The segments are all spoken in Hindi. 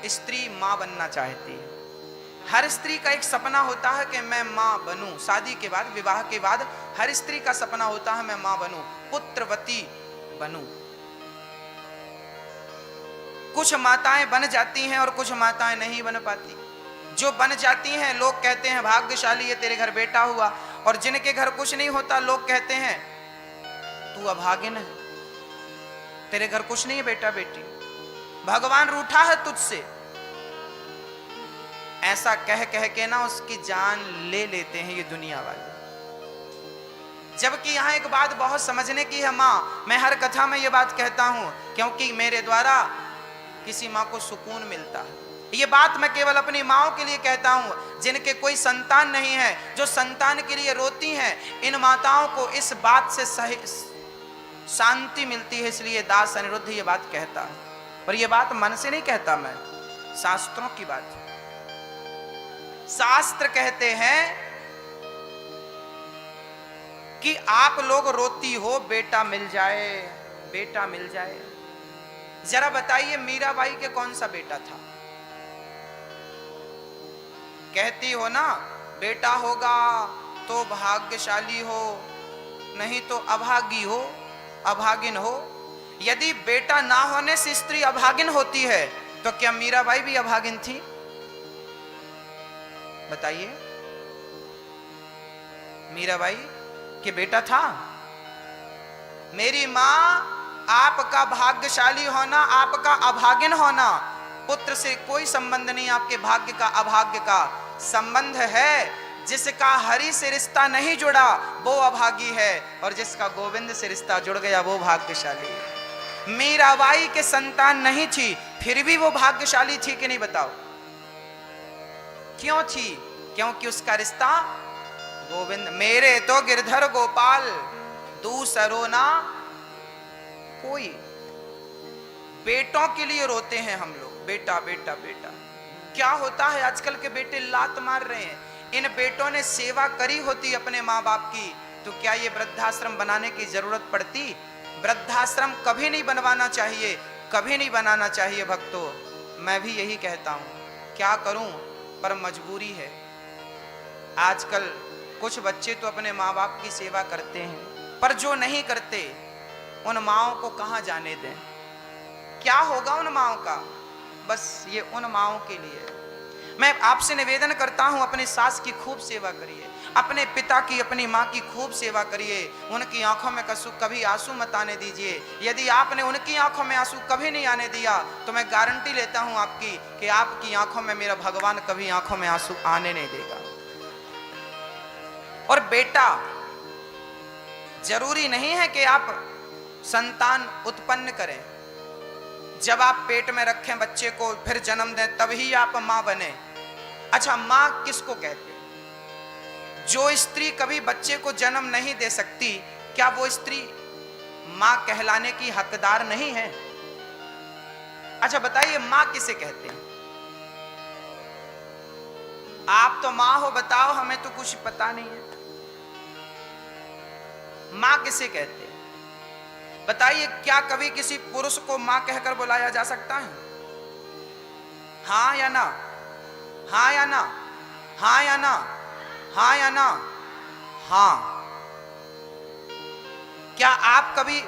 स्त्री माँ बनना चाहती है। हर स्त्री का एक सपना होता है कि मैं माँ बनूं। शादी के बाद, विवाह के बाद हर स्त्री का सपना होता है मैं माँ बनूं, पुत्रवती बनूं। कुछ माताएं बन जाती हैं और कुछ माताएं नहीं बन पाती। जो बन जाती हैं लोग कहते हैं भाग्यशाली है तेरे घर बेटा हुआ, और जिनके घर कुछ नहीं होता लोग कहते हैं तू अभागिन है, तेरे घर कुछ नहीं है बेटा बेटी, भगवान रूठा है तुझसे। ऐसा कह कह के ना उसकी जान ले लेते हैं ये दुनिया वाले। जबकि यहां एक बात बहुत समझने की है मां, मैं हर कथा में ये बात कहता हूं क्योंकि मेरे द्वारा किसी मां को सुकून मिलता है। ये बात मैं केवल अपनी माओं के लिए कहता हूं जिनके कोई संतान नहीं है, जो संतान के लिए रोती हैं। इन माताओं को इस बात से शांति मिलती है, इसलिए दास अनिरुद्ध ये बात कहता है। पर ये बात मन से नहीं कहता मैं, शास्त्रों की बात है। शास्त्र कहते हैं कि आप लोग रोती हो बेटा मिल जाए, बेटा मिल जाए। जरा बताइए मीराबाई के कौन सा बेटा था? कहती हो ना बेटा होगा तो भाग्यशाली हो, नहीं तो अभागी हो, अभागिन हो। यदि बेटा ना होने से स्त्री अभागिन होती है तो क्या मीराबाई भी अभागिन थी? बताइए, मीराबाई के बेटा था। मेरी मां, आपका भाग्यशाली होना, आपका अभागिन होना, पुत्र से कोई संबंध नहीं। आपके भाग्य का अभाग्य का संबंध है। जिसका हरि से रिश्ता नहीं जुड़ा वो अभागी है, और जिसका गोविंद से रिश्ता जुड़ गया वो भाग्यशाली है। मीराबाई के संतान नहीं थी, फिर भी वो भाग्यशाली थी कि नहीं बताओ? क्यों थी? क्योंकि उसका रिश्ता गोविंद। मेरे तो गिरधर गोपाल दूसरो ना कोई। बेटों के लिए रोते हैं हम लोग, बेटा बेटा बेटा। क्या होता है आजकल के बेटे लात मार रहे हैं। इन बेटों ने सेवा करी होती अपने माँ बाप की तो क्या ये वृद्धाश्रम बनाने की जरूरत पड़ती? वृद्धाश्रम कभी नहीं बनवाना चाहिए, कभी नहीं बनाना चाहिए भक्तों। मैं भी यही कहता हूं, क्या करूं, पर मजबूरी है। आजकल कुछ बच्चे तो अपने माँ बाप की सेवा करते हैं, पर जो नहीं करते उन माओं को कहां जाने दें? क्या होगा उन माओं का? बस ये उन माओं के लिए। मैं आपसे निवेदन करता हूं, अपनी सास की खूब सेवा करिए, अपने पिता की, अपनी माँ की खूब सेवा करिए। उनकी आंखों में कभी आंसू मत आने दीजिए। यदि आपने उनकी आंखों में आंसू कभी नहीं आने दिया तो मैं गारंटी लेता हूं आपकी कि आपकी आंखों में मेरा भगवान कभी आंखों में आंसू आने नहीं देगा। और बेटा, जरूरी नहीं है कि आप संतान उत्पन्न करें। जब आप पेट में रखें बच्चे को, फिर जन्म दें, तभी आप मां बने। अच्छा, मां किसको कहते हैं? जो स्त्री कभी बच्चे को जन्म नहीं दे सकती, क्या वो स्त्री मां कहलाने की हकदार नहीं है? अच्छा बताइए, मां किसे कहते हैं? आप तो मां हो, बताओ, हमें तो कुछ पता नहीं है। मां किसे कहते हैं बताइए? क्या कभी किसी पुरुष को मां कहकर बुलाया जा सकता है? हाँ या ना? हाँ या ना? हाँ या ना? हाँ या ना? हाँ। क्या आप कभी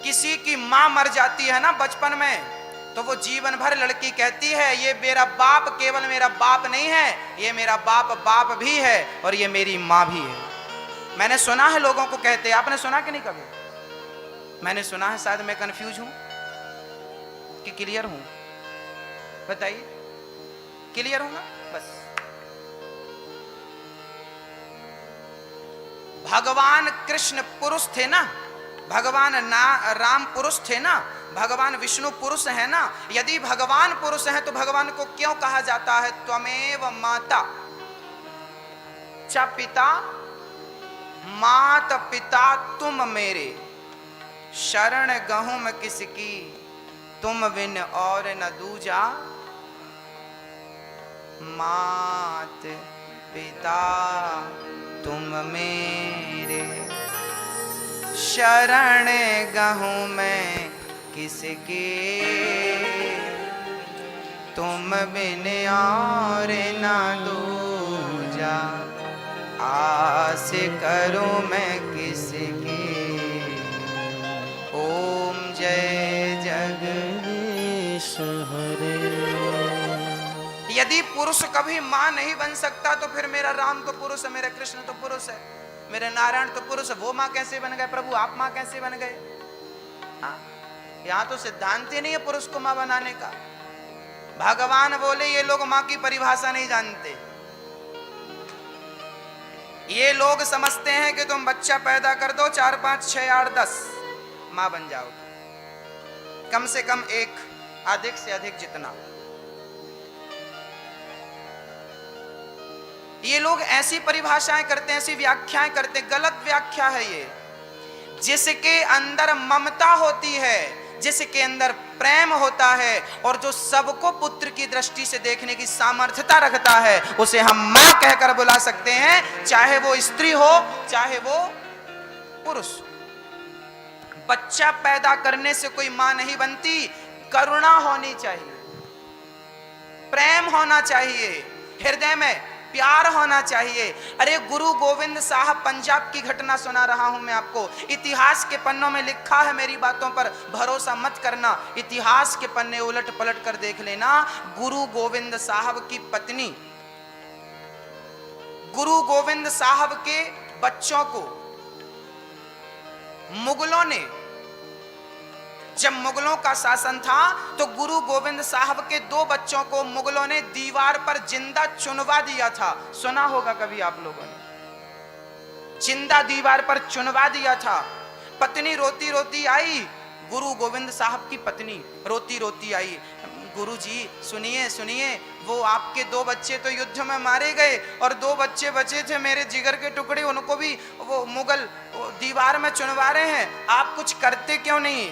किसी की मां मर जाती है ना बचपन में, तो वो जीवन भर लड़की कहती है ये मेरा बाप केवल मेरा बाप नहीं है, ये मेरा बाप बाप भी है और ये मेरी मां भी है। मैंने सुना है लोगों को कहते, आपने सुना कि नहीं कभी? मैंने सुना है, शायद मैं कंफ्यूज हूं कि क्लियर हूं? बताइए, क्लियर हूं ना? बस। भगवान कृष्ण पुरुष थे ना, भगवान राम पुरुष थे ना, भगवान विष्णु पुरुष है ना। यदि भगवान पुरुष हैं तो भगवान को क्यों कहा जाता है त्वमेव माता च पिता, मात पिता तुम मेरे, शरण गहुम किसकी तुम बिन और न दूजा, मात पिता तुम मेरे, शरण गहूं मैं किसके। तुम बिन और ना दूजा, आस करूं मैं किसकी, ओम जय जगदीश हरे। यदि पुरुष कभी मां नहीं बन सकता तो फिर मेरा राम तो पुरुष है, मेरा कृष्ण तो पुरुष है, मेरे नारायण तो पुरुष है, वो मां कैसे बन गए प्रभु, आप मां कैसे बन गए? यहां तो सिद्धांत ही नहीं है पुरुष को मां बनाने का। भगवान बोले ये लोग मां की परिभाषा नहीं जानते। ये लोग समझते हैं कि तुम बच्चा पैदा कर दो, 4 5 6 8 10 मां बन जाओ, कम से कम एक, अधिक से अधिक जितना। ये लोग ऐसी परिभाषाएं करते हैं, ऐसी व्याख्याएं करते हैं, गलत व्याख्या है ये। जिसके अंदर ममता होती है, जिसके अंदर प्रेम होता है और जो सबको पुत्र की दृष्टि से देखने की सामर्थ्यता रखता है, उसे हम मां कहकर बुला सकते हैं, चाहे वो स्त्री हो चाहे वो पुरुष। बच्चा पैदा करने से कोई मां नहीं बनती, करुणा होनी चाहिए, प्रेम होना चाहिए, हृदय में प्यार होना चाहिए। अरे गुरु गोविंद साहब, पंजाब की घटना सुना रहा हूं मैं आपको, इतिहास के पन्नों में लिखा है, मेरी बातों पर भरोसा मत करना, इतिहास के पन्ने उलट पलट कर देख लेना। गुरु गोविंद साहब की पत्नी, गुरु गोविंद साहब के बच्चों को मुगलों ने, जब मुगलों का शासन था तो गुरु गोविंद साहब के 2 बच्चों को मुगलों ने दीवार पर जिंदा चुनवा दिया था। सुना होगा कभी आप लोगों ने, जिंदा दीवार पर चुनवा दिया था। पत्नी रोती रोती आई, गुरु गोविंद साहब की पत्नी रोती रोती आई, गुरु जी सुनिए सुनिए, वो आपके 2 बच्चे तो युद्ध में मारे गए और 2 बच्चे बचे थे मेरे जिगर के टुकड़े, उनको भी वो मुगल दीवार में चुनवा रहे हैं, आप कुछ करते क्यों नहीं?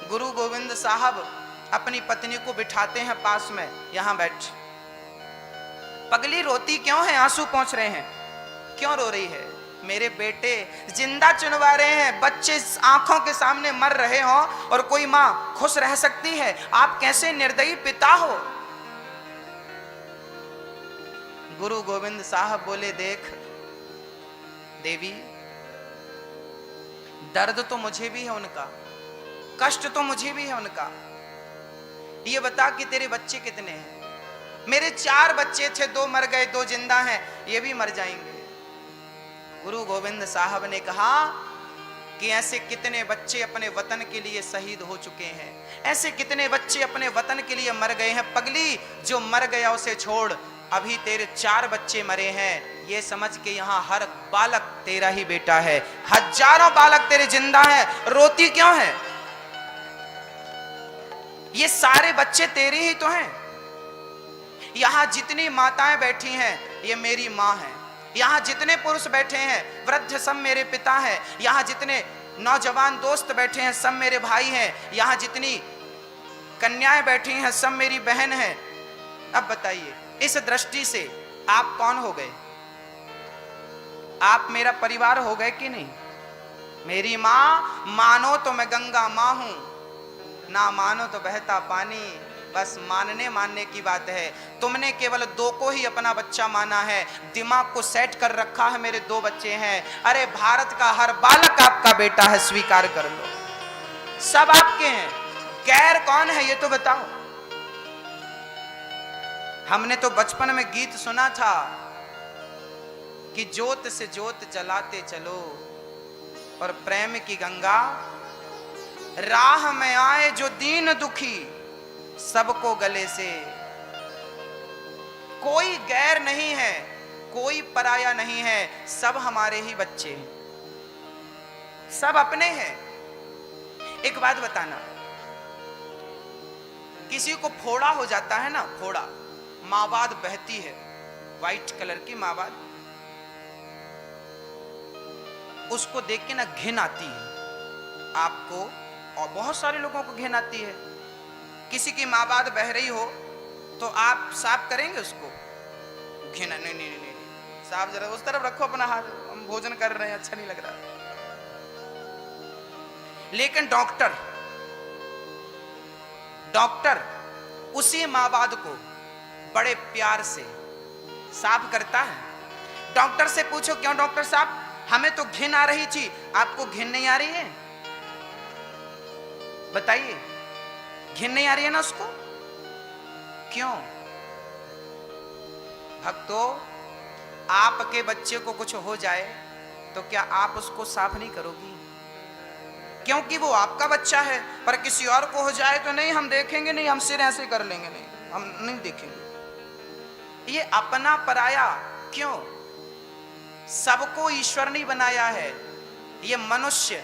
गुरु गोविंद साहब अपनी पत्नी को बिठाते हैं पास में, यहां बैठ, पगली रोती क्यों है, आंसू पहुंच रहे हैं, क्यों रो रही है? मेरे बेटे जिंदा चुनवा रहे हैं, बच्चे आंखों के सामने मर रहे हो और कोई मां खुश रह सकती है? आप कैसे निर्दयी पिता हो? गुरु गोविंद साहब बोले, देख देवी, दर्द तो मुझे भी है उनका, कष्ट तो मुझे भी है उनका, ये बता कि तेरे बच्चे कितने हैं? मेरे 4 बच्चे थे, 2 मर गए, 2 जिंदा हैं, ये भी मर जाएंगे। गुरु गोविंद साहब ने कहा कि ऐसे कितने बच्चे अपने वतन के लिए शहीद हो चुके हैं, ऐसे कितने बच्चे अपने वतन के लिए मर गए हैं। पगली, जो मर गया उसे छोड़, अभी तेरे 4 बच्चे मरे हैं, ये समझ के यहाँ हर बालक तेरा ही बेटा है, हजारों बालक तेरे जिंदा हैं, रोती क्यों है? ये सारे बच्चे तेरे ही तो हैं। यहां जितनी माताएं बैठी हैं ये मेरी मां है, यहां जितने पुरुष बैठे हैं वृद्ध सब मेरे पिता हैं, यहां जितने नौजवान दोस्त बैठे हैं सब मेरे भाई हैं, यहां जितनी कन्याएं बैठी हैं सब मेरी बहन हैं। अब बताइए, इस दृष्टि से आप कौन हो गए? आप मेरा परिवार हो गए कि नहीं? मेरी मां मानो तो मैं गंगा मां हूं, ना मानो तो बहता पानी, बस मानने की बात है। तुमने केवल 2 को ही अपना बच्चा माना है, दिमाग को सेट कर रखा है, मेरे 2 बच्चे हैं। अरे भारत का हर बालक आपका बेटा है, स्वीकार कर लो, सब आपके हैं, गैर कौन है ये तो बताओ। हमने तो बचपन में गीत सुना था कि ज्योत से ज्योत जलाते चलो और प्रेम की गंगा राह में आए, जो दीन दुखी सबको गले से। कोई गैर नहीं है, कोई पराया नहीं है, सब हमारे ही बच्चे हैं, सब अपने हैं। एक बात बताना, किसी को फोड़ा हो जाता है ना, फोड़ा, मावाद बहती है, व्हाइट कलर की मावाद, उसको देख के ना घिन आती है आपको और बहुत सारे लोगों को घिन आती है। किसी की माँ बात बह रही हो तो आप साफ करेंगे उसको? घिन, नहीं नहीं नहीं, साफ जरा उस तरफ रखो अपना हाथ, हम भोजन कर रहे हैं, अच्छा नहीं लग रहा। लेकिन डॉक्टर उसी माँ बात को बड़े प्यार से साफ करता है। डॉक्टर से पूछो, क्यों डॉक्टर साहब, हमें तो घिन आ रही थी, आपको घिन नहीं आ रही है? बताइए, घिन नहीं आ रही है ना उसको? क्यों? भक्तों, आपके बच्चे को कुछ हो जाए तो क्या आप उसको साफ नहीं करोगी? क्योंकि वो आपका बच्चा है। पर किसी और को हो जाए तो नहीं, हम देखेंगे नहीं, हम सिर ऐसे कर लेंगे, नहीं, हम नहीं देखेंगे। ये अपना पराया क्यों? सबको ईश्वर नहीं बनाया है। ये मनुष्य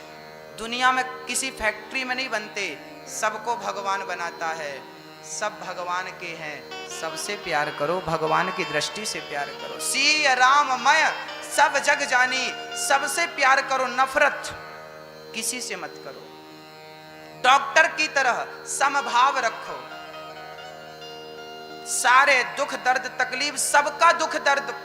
दुनिया में किसी फैक्ट्री में नहीं बनते, सबको भगवान बनाता है। सब भगवान के हैं, सबसे प्यार करो, भगवान की दृष्टि से प्यार करो। सिय राममय सब जग जानी, सबसे प्यार करो, नफरत किसी से मत करो। डॉक्टर की तरह समभाव रखो। सारे दुख दर्द तकलीफ, सबका दुख दर्द।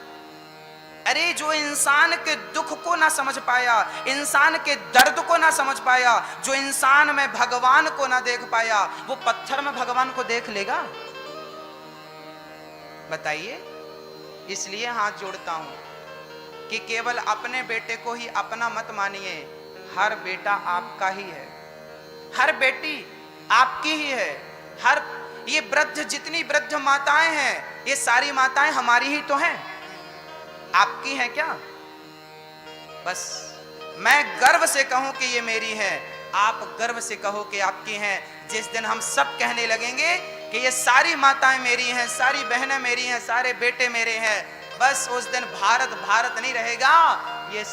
अरे जो इंसान के दुख को ना समझ पाया, इंसान के दर्द को ना समझ पाया, जो इंसान में भगवान को ना देख पाया, वो पत्थर में भगवान को देख लेगा? बताइए। इसलिए हाथ जोड़ता हूं कि केवल अपने बेटे को ही अपना मत मानिए। हर बेटा आपका ही है, हर बेटी आपकी ही है। हर ये वृद्ध, जितनी वृद्ध माताएं हैं, ये सारी माताएं हमारी ही तो हैं, आपकी हैं क्या? बस मैं गर्व से कहूं कि ये मेरी है, आप गर्व से कहो कि आपकी हैं। जिस दिन हम सब कहने लगेंगे कि ये सारी माताएं मेरी हैं, सारी बहनें मेरी हैं, सारे बेटे मेरे हैं, बस उस दिन भारत भारत नहीं रहेगा, ये